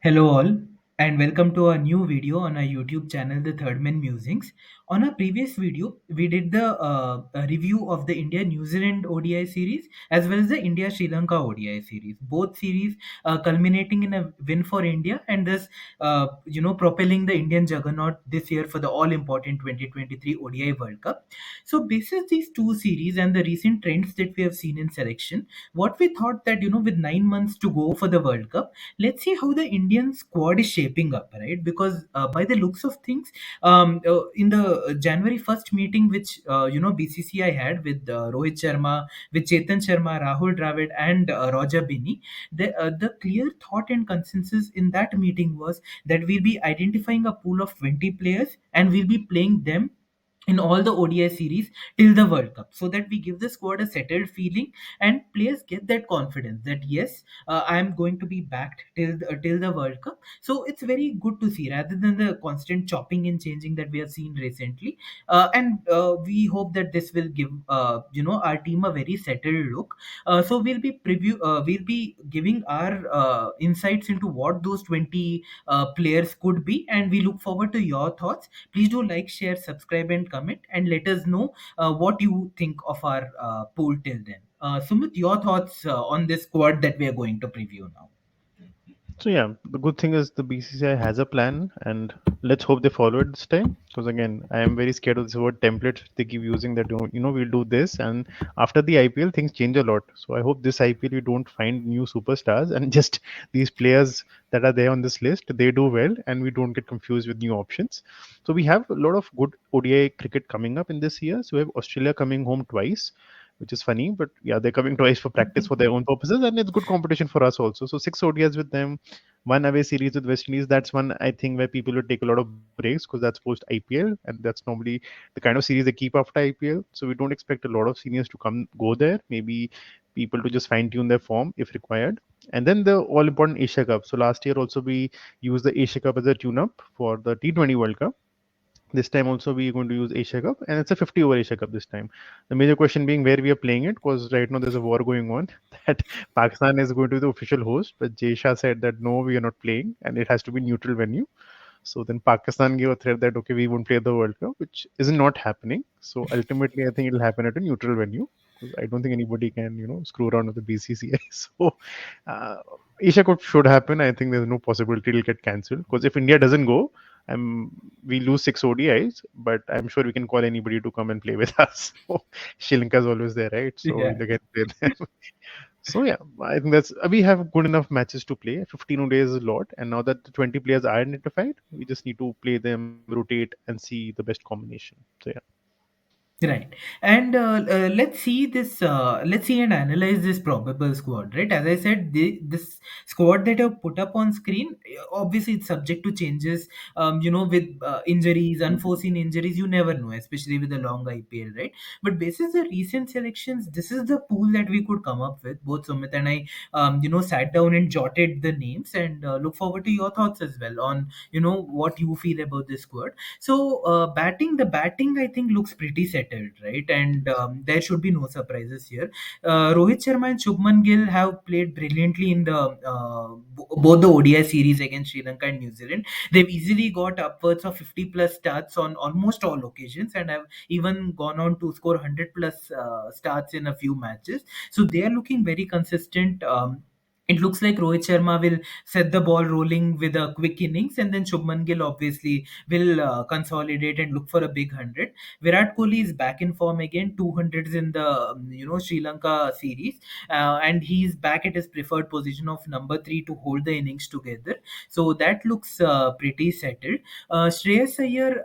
Hello all and welcome to a new video on our YouTube channel The Third Man Musings. On our previous video, we did the a review of the India New Zealand ODI series as well as the India Sri Lanka ODI series. Both series culminating in a win for India and thus propelling the Indian juggernaut this year for the all important 2023 ODI World Cup. So basis these two series and the recent trends that we have seen in selection, what we thought that with 9 months to go for the World Cup, let's see how the Indian squad is shaping up, right? Because by the looks of things, in the January 1st meeting, which BCCI had with Rohit Sharma, with Chetan Sharma, Rahul Dravid, and Roger Binney, the clear thought and consensus in that meeting was that we'll be identifying a pool of 20 players and we'll be playing them in all the ODI series till the World Cup, so that we give the squad a settled feeling and players get that confidence that yes, I am going to be backed till the World Cup. So it's very good to see rather than the constant chopping and changing that we have seen recently. And we hope that this will give our team a very settled look. So we'll be giving our insights into what those 20 players could be, and we look forward to your thoughts. Please do like, share, subscribe, and comment, and let us know what you think of our poll till then. Sumit, your thoughts on this squad that we are going to preview now? So yeah, the good thing is the BCCI has a plan, and let's hope they follow it this time. Because again, I am very scared of this word template they keep using. That we'll do this, and after the IPL things change a lot. So I hope this IPL we don't find new superstars and just these players that are there on this list they do well, and we don't get confused with new options. So we have a lot of good ODI cricket coming up in this year. So we have Australia coming home twice, which is funny, but yeah, they're coming twice for practice for their own purposes, and it's good competition for us also. So six ODIs with them, one away series with West Indies. That's one I think where people will take a lot of breaks because that's post IPL, and that's normally the kind of series they keep after IPL. So we don't expect a lot of seniors to come go there. Maybe people to just fine tune their form if required. And then the all important Asia Cup. So last year also we used the Asia Cup as a tune up for the T20 World Cup. This time also we are going to use Asia Cup, and it's a 50 over Asia Cup this time. The major question being where we are playing it, because right now there's a war going on that Pakistan is going to be the official host, but Jay Shah said that no, we are not playing, and it has to be neutral venue. So then Pakistan gave a threat that okay, we won't play the World Cup, which is not happening. So ultimately, I think it'll happen at a neutral venue because I don't think anybody can screw around with the BCCI. So uh, Asia Cup should happen. I think there's no possibility it'll get cancelled because if India doesn't go, I'm we lose six ODIs, but I'm sure we can call anybody to come and play with us. So Sri Lanka's always there, right? So Yeah. we'll again play them. So yeah, I think that's we have good enough matches to play. 15 days is a lot, and now that the 20 players are identified, we just need to play them, rotate, and see the best combination. So yeah. Right, and let's see this. Let's see and analyze this probable squad. Right, as I said, this squad that I've put up on screen, obviously it's subject to changes. With injuries, unforeseen injuries, you never know, especially with a long IPL, right? But basis the recent selections, this is the pool that we could come up with. Both Sumit and I, sat down and jotted the names, and look forward to your thoughts as well on what you feel about this squad. So the batting I think looks pretty settled, right? And there should be no surprises here. Rohit Sharma and Shubman Gill have played brilliantly in the both the ODI series against Sri Lanka and New Zealand. They've easily got upwards of 50 plus starts on almost all occasions, and have even gone on to score 100 plus starts in a few matches. So they are looking very consistent. It looks like Rohit Sharma will set the ball rolling with a quick innings, and then Shubman Gill obviously will consolidate and look for a big 100. Virat Kohli is back in form again, 200s in the Sri Lanka series, and he's back at his preferred position of number three to hold the innings together. So that looks pretty settled. Shreyas Iyer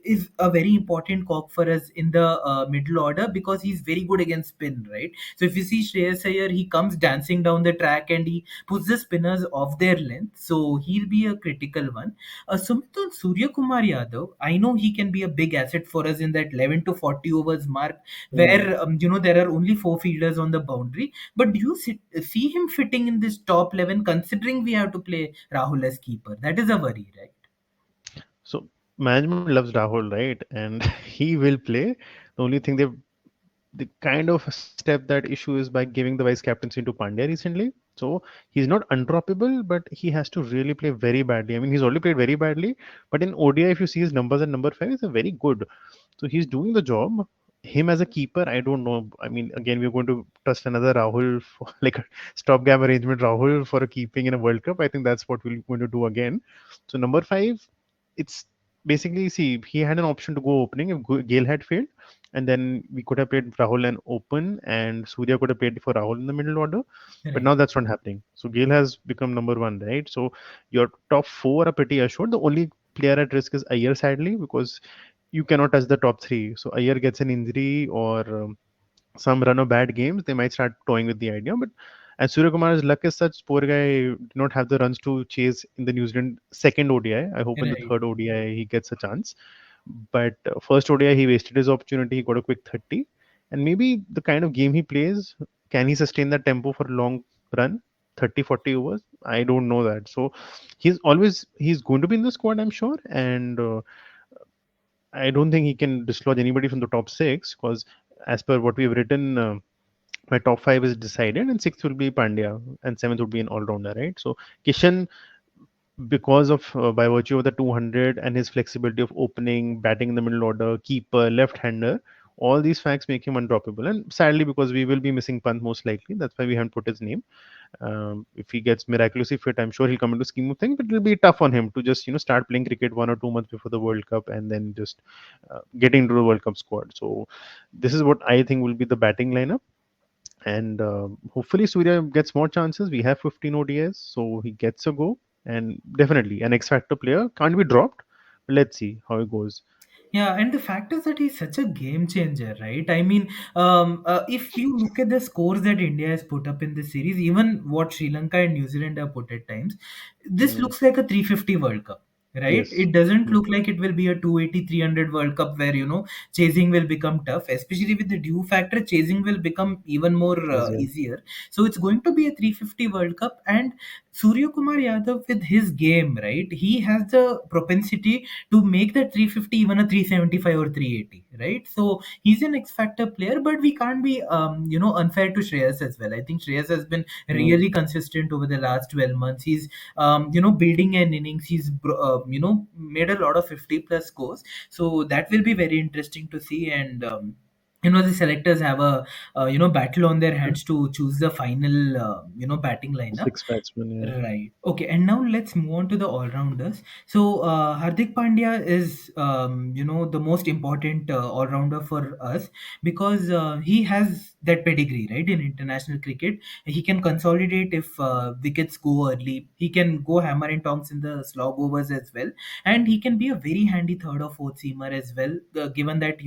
is a very important cog for us in the middle order because he's very good against spin, right? So if you see Shreyas Iyer, he comes dancing down the track and he puts the spinners off their length, so he'll be a critical one. Sumit, on Surya Kumar Yadav, I know he can be a big asset for us in that 11 to 40 overs mark Mm. where there are only four fielders on the boundary. But do you see him fitting in this top 11 considering we have to play Rahul as keeper? That is a worry, right? So management loves Rahul, right? And he will play. The only thing they kind of step that issue is by giving the vice captaincy to Pandya recently. So he's not undroppable, but he has to really play very badly. I mean, he's already played very badly, but in ODI, if you see his numbers at number five, it's a very good. So he's doing the job. Him as a keeper, I don't know. I mean, again, we're going to trust another Rahul for like a stopgap arrangement, Rahul for a keeping in a World Cup. I think that's what we're going to do again. So number five, it's basically, see, he had an option to go opening if Gale had failed, and then we could have played Rahul and open, and Surya could have played for Rahul in the middle order. But Right, now that's not happening. So Gale has become number one, right? So your top four are pretty assured. The only player at risk is Ayer, sadly, because you cannot touch the top three. So Ayer gets an injury or some run of bad games, they might start toying with the idea. But and Surya Kumar's luck is such, poor guy did not have the runs to chase in the New Zealand second ODI. I hope in the right, third ODI he gets a chance. But first ODI he wasted his opportunity. He got a quick 30, and maybe the kind of game he plays, can he sustain that tempo for a long run? 30, 40 overs, I don't know that. So he's going to be in the squad, I'm sure. And I don't think he can dislodge anybody from the top six, because as per what we've written, my top five is decided, and sixth will be Pandya, and seventh would be an all rounder, right? So Kishan, because of by virtue of the 200 and his flexibility of opening, batting in the middle order, keeper, left-hander, all these facts make him undroppable. And sadly, because we will be missing Pant most likely, that's why we haven't put his name. If he gets miraculously fit, I'm sure he'll come into scheme of things, but it'll be tough on him to just start playing cricket 1 or 2 months before the World Cup and then just getting into the World Cup squad. So this is what I think will be the batting lineup. And hopefully Surya gets more chances. We have 15 ODIs, so he gets a go. And definitely an X Factor player, can't be dropped. Let's see how it goes. yeah, and the fact is that he's such a game changer, right? I mean, if you look at the scores that India has put up in this series, even what Sri Lanka and New Zealand have put at times, this Mm, looks like a 350 World Cup, right? yes. It doesn't Mm, look like it will be a 280, 300 World Cup where, chasing will become tough, especially with the due factor, chasing will become even more easier. easier. So it's going to be a 350 World Cup, and Surya Kumar Yadav with his game, right? He has the propensity to make that 350 even a 375 or 380, right? So he's an X factor player, but we can't be unfair to Shreyas as well. I think Shreyas has been Mm. really consistent over the last 12 months. He's building an innings. He's made a lot of 50 plus scores, so that will be very interesting to see. And the selectors have a battle on their hands to choose the final batting lineup. Six batsmen, yeah. Right. Okay. And now let's move on to the all-rounders. So Hardik Pandya is, the most important all-rounder for us because he has that pedigree, right? In international cricket, he can consolidate if wickets go early. He can go hammer and tongs in the slog overs as well, and he can be a very handy third or fourth seamer as well. Given that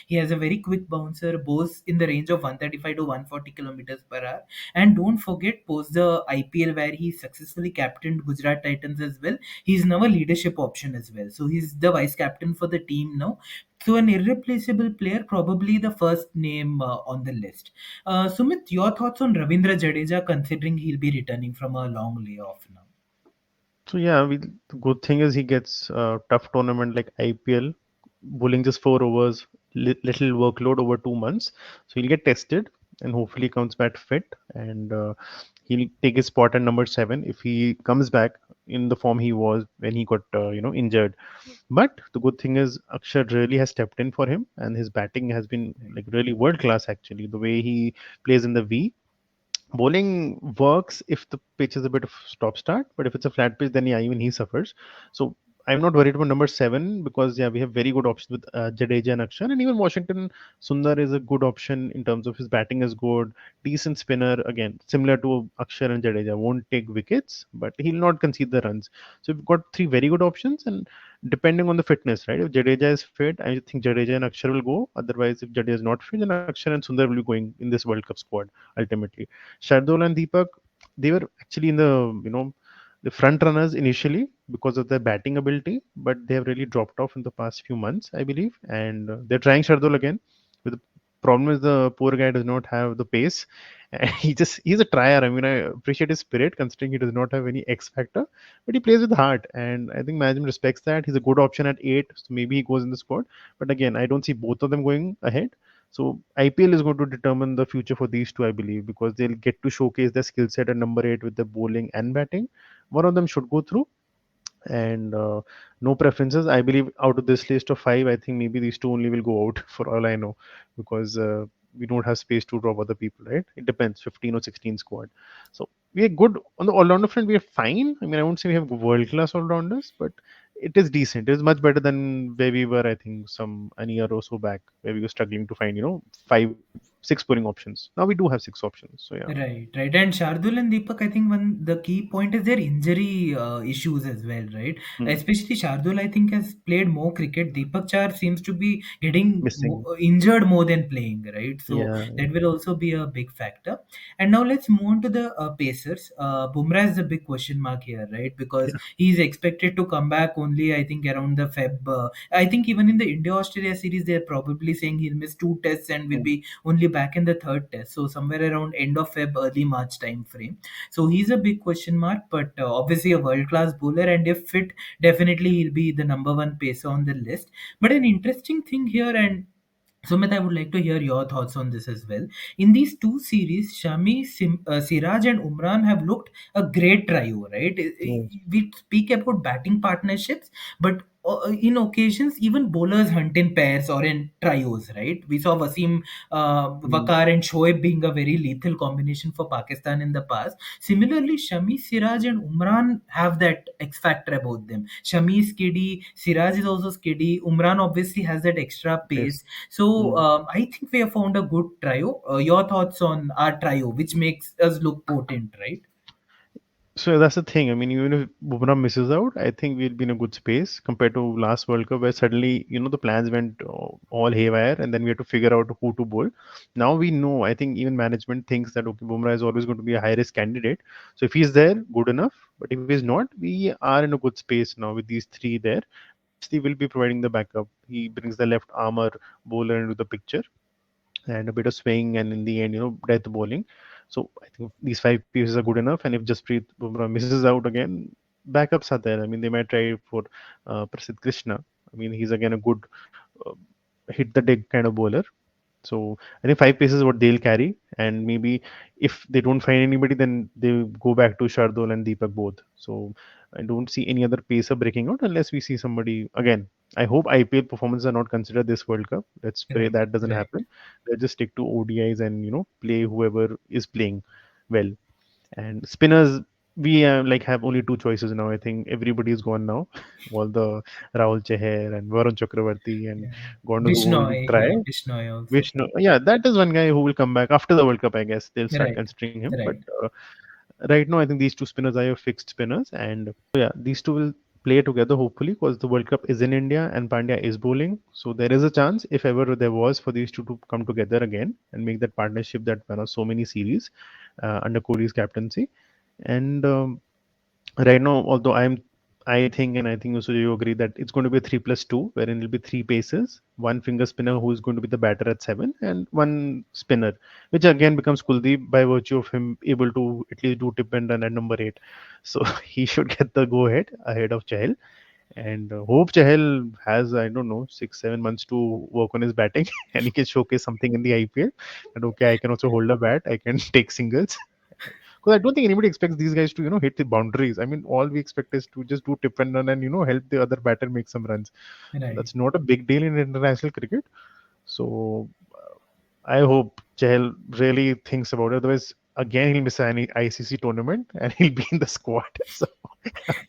he has a very quick bouncer, both in the range of 135 to 140 kilometers per hour. And don't forget, post the IPL where he successfully captained Gujarat Titans as well, he's now a leadership option as well. So he's the vice captain for the team now. So an irreplaceable player, probably the first name on the list. Sumit, your thoughts on Ravindra Jadeja, considering he'll be returning from a long layoff now? So yeah, the good thing is he gets a tough tournament like IPL, bowling just 4 overs, little workload over 2 months. So he'll get tested and hopefully comes back fit, and he'll take his spot at number seven if he comes back in the form he was when he got injured. But the good thing is Akshar really has stepped in for him, and his batting has been Right. like really world class actually. The way he plays in the V, bowling works if the pitch is a bit of stop start, but if it's a flat pitch, then yeah, even he suffers. So I'm not worried about number seven because yeah, we have very good options with Jadeja and Akshan, and even Washington Sundar is a good option in terms of his batting is good, decent spinner again, similar to Akshar and Jadeja. Won't take wickets, but he'll not concede the runs. So we've got three very good options, and depending on the fitness, right? If Jadeja is fit, I think Jadeja and Akshar will go. Otherwise, if Jadeja is not fit, then Akshar and Sundar will be going in this World Cup squad ultimately. Shardul and Deepak, they were actually in the front runners initially because of their batting ability, but they have really dropped off in the past few months, I believe, and they're trying Shardul again. But the problem is the poor guy does not have the pace, and he's a trier. I mean, I appreciate his spirit considering he does not have any X factor, but he plays with heart, and I think management respects that. He's a good option at eight, so maybe he goes in the squad. But again, I don't see both of them going ahead. So IPL is going to determine the future for these two, I believe, because they'll get to showcase their skill set at number eight with the bowling and batting. One of them should go through, and no preferences. I believe out of this list of five, I think maybe these two only will go out for all I know, because we don't have space to drop other people, right? It depends, 15 or 16 squad. So we are good on the all-rounder front. We are fine. I mean, I won't say we have world-class all-rounders, but it is decent. It is much better than where we were, I think, some an year or so back, where we were struggling to find, five, six bowling options. Now we do have six options. So yeah. Right, right. And Shardul and Deepak, I think one the key point is their injury issues as well, right? Hmm. Especially Shardul, I think, has played more cricket. Deepak Char seems to be getting Missing. injured more than playing, right? So Yeah. that will also be a big factor. And now let's move on to the Pacers. Bumrah is the big question mark here, right? Because Yeah. he's expected to come back only, I think, around the Feb. I think even in the India Australia series, they're probably saying he'll miss two tests and will Hmm. be only back in the third test, so somewhere around end of Feb, early March time frame. So he's a big question mark, but obviously a world class bowler, and if fit, definitely he'll be the number one pacer on the list. But an interesting thing here, and Sumit, I would like to hear your thoughts on this as well. In these two series, Siraj, and Umran have looked a great trio, right? Yes. We speak about batting partnerships, but in occasions, even bowlers hunt in pairs or in trios, right? We saw Wasim, Hmm. Wakar, and Shoaib being a very lethal combination for Pakistan in the past. Similarly, Shami, Siraj, and Umran have that X factor about them. Shami is skiddy, Siraj is also skiddy, Umran obviously has that extra Yes. pace. So Hmm. I think we have found a good trio. Your thoughts on our trio, which makes us look potent, right? So that's the thing. I mean, even if Bumrah misses out, I think we'll be in a good space compared to last World Cup, where suddenly, the plans went all haywire, and then we had to figure out who to bowl. Now we know. I think even management thinks that okay, Bumrah is always going to be a high risk candidate. So if he's there, good enough. But if he's not, we are in a good space now with these three there. Obviously, will be providing the backup. He brings the left armor bowler into the picture, and a bit of swing, and in the end, death bowling. So I think these five pieces are good enough. And if Jasprit Bumrah misses out again, backups are there. I mean, they might try for Prasidh Krishna. I mean, he's again a good uh, hit the deck kind of bowler. So I think five paces is what they'll carry, and maybe if they don't find anybody, then they go back to Shardul and Deepak both. So I don't see any other pacer breaking out unless we see somebody again. I hope IPL performances are not considered this World Cup. Let's pray Right, that doesn't right. happen. Let's just stick to ODIs and play whoever is playing well. And spinners, we like have only two choices now. I think everybody is gone now. All the Rahul Chahar and Varun Chakravarti and Yeah. God knows who will Bishnoi, try. yeah, Bishnoi also. Vishnu, yeah, that is one guy who will come back after the World Cup. I guess they'll start Right, considering him. But right. right now, I think these two spinners are your fixed spinners, and yeah, these two will play together hopefully because the World Cup is in India and Pandya is bowling. So there is a chance, if ever there was, for these two to come together again and make that partnership that won us so many series under Kohli's captaincy. And right now, although I think, and I think also you agree that it's going to be a 3+2, wherein it'll be three paces, one finger spinner who is going to be the batter at seven, and one spinner, which again becomes Kuldeep by virtue of him able to at least do tip and run at number eight. So he should get the go ahead of Chahal. And hope Chahal has, I don't know, 6, 7 months to work on his batting and he can showcase something in the IPL. And okay, I can also hold a bat, I can take singles. Because I don't think anybody expects these guys to, hit the boundaries. I mean, all we expect is to just do tip and run and, help the other batter make some runs. So Right. that's not a big deal in international cricket. So I hope Chahal really thinks about it. Otherwise, again, he'll miss any ICC tournament and he'll be in the squad. So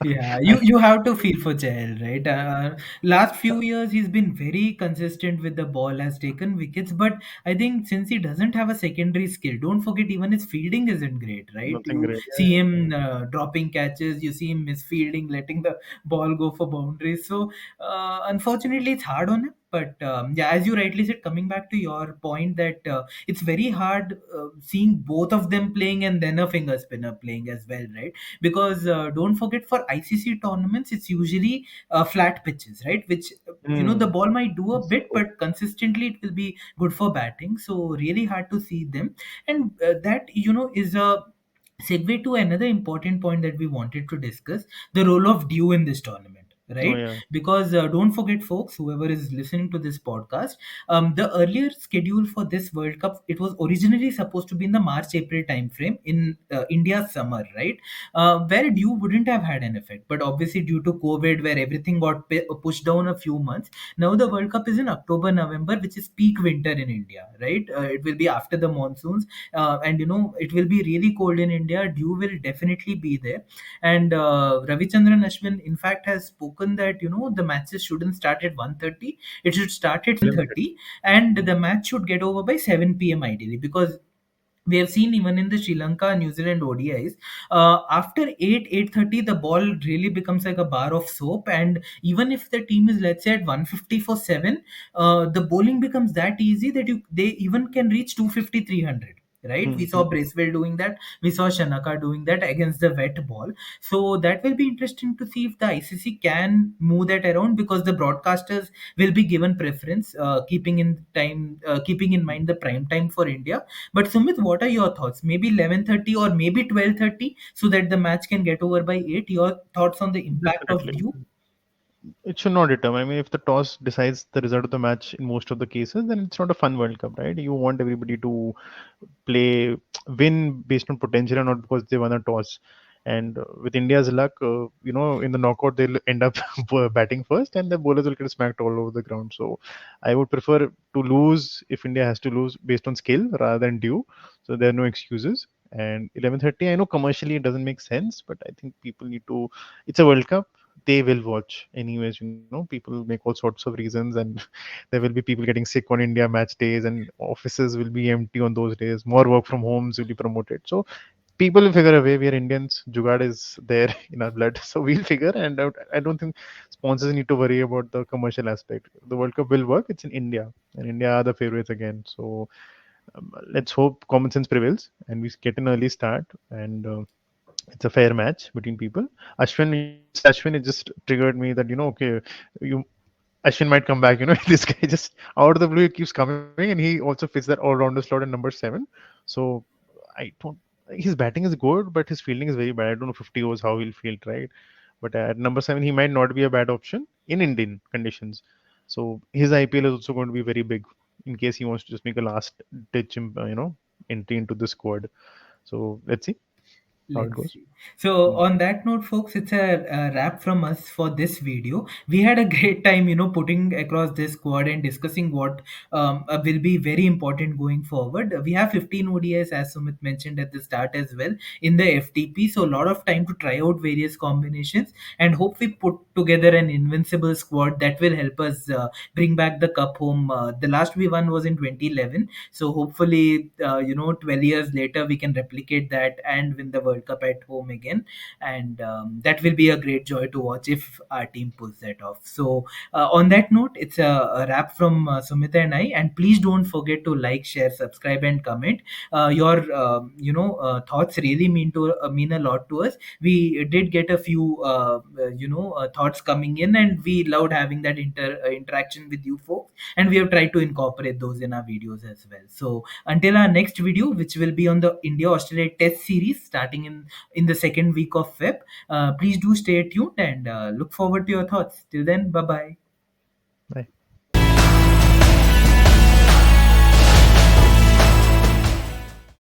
Yeah, I, you have to feel for Chahal, right? Last few years he's been very consistent with the ball, has taken wickets, but I think since he doesn't have a secondary skill, don't forget even his fielding isn't great, right? nothing You great. see him dropping catches, you see him misfielding, letting the ball go for boundaries. So unfortunately, it's hard on him. But yeah, as you rightly said, coming back to your point that it's very hard seeing both of them playing and then a finger spinner playing as well, right? Because don't forget for ICC tournaments it's usually flat pitches, right? Which the Hmm. ball might do a bit, So, but consistently it will be good for batting. So really hard to see them, and that is a segue to another important point that we wanted to discuss: the role of dew in this tournament. Oh right? yeah. Because don't forget, folks, whoever is listening to this podcast, the earlier schedule for this World Cup, it was originally supposed to be in the March April time frame in India's summer, right? Where dew wouldn't have had an effect, but obviously due to COVID, where everything got pushed down a few months, now the World Cup is in October November, which is peak winter in India, right? It will be after the monsoons, and it will be really cold in India. Dew will definitely be there, and Ravichandran Ashwin, in fact, has spoken that the matches shouldn't start at 1:30. It should start at 11:30. 11:30, and the match should get over by 7 p.m. ideally, because we have seen even in the Sri Lanka New Zealand ODIs, after 8:30 the ball really becomes like a bar of soap, and even if the team is, let's say, at 150 for 7, the bowling becomes that easy that they even can reach 250, 300. Right, we saw Mm-hmm. Bracewell doing that, we saw Shanaka doing that against the wet ball. So that will be interesting to see if the ICC can move that around, because the broadcasters will be given preference, keeping in mind the prime time for India. But Sumit, what are your thoughts? Maybe 11:30 or maybe 12:30, so that the match can get over by 8. Your thoughts on the impact of Definitely. dew? It should not determine. I mean, if the toss decides the result of the match in most of the cases, then it's not a fun World Cup, right? You want everybody to play, win based on potential and not because they won a toss. And with India's luck, in the knockout, they'll end up batting first and the bowlers will get smacked all over the ground. So I would prefer to lose if India has to lose based on skill rather than due. So there are no excuses. And 11:30, I know commercially it doesn't make sense, but I think people need to. It's a World Cup, they will watch anyways. People make all sorts of reasons, and there will be people getting sick on India match days, and offices will be empty on those days. More work from homes will be promoted, so people will figure a way. We are Indians, jugaad is there in our blood, so we'll figure and out. I don't think sponsors need to worry about the commercial aspect. The World Cup will work. It's in India, and India are the favorites again. So let's hope common sense prevails and we get an early start, and it's a fair match between people. Ashwin, you said Ashwin, it just triggered me that okay, you Ashwin might come back. This guy just out of the blue he keeps coming, and he also fits that all-rounder slot in number 7. So I don't. His batting is good, but his fielding is very bad. I don't know 50 overs how he'll field, right? But at number 7, he might not be a bad option in Indian conditions. So his IPL is also going to be very big in case he wants to just make a last ditch, entry into the squad. So let's see how it Let's goes. see. So, Mm. on that note, folks, it's a wrap from us for this video. We had a great time, putting across this squad and discussing what will be very important going forward. We have 15 ODIs, as Sumit mentioned at the start as well, in the FTP. So, a lot of time to try out various combinations, and hope we put together an invincible squad that will help us bring back the cup home. The last we won was in 2011. So, hopefully, 12 years later, we can replicate that and win the World Cup at home again. And that will be a great joy to watch if our team pulls that off. So, on that note, it's a wrap from Sumita and I. And please don't forget to like, share, subscribe, and comment. Your thoughts really mean a lot to us. We did get a few thoughts coming in, and we loved having that interaction with you folks, and we have tried to incorporate those in our videos as well. So until our next video, which will be on the India Australia Test series starting in the second week of Feb, please do stay tuned and look forward to your thoughts. Till then, bye bye. Bye.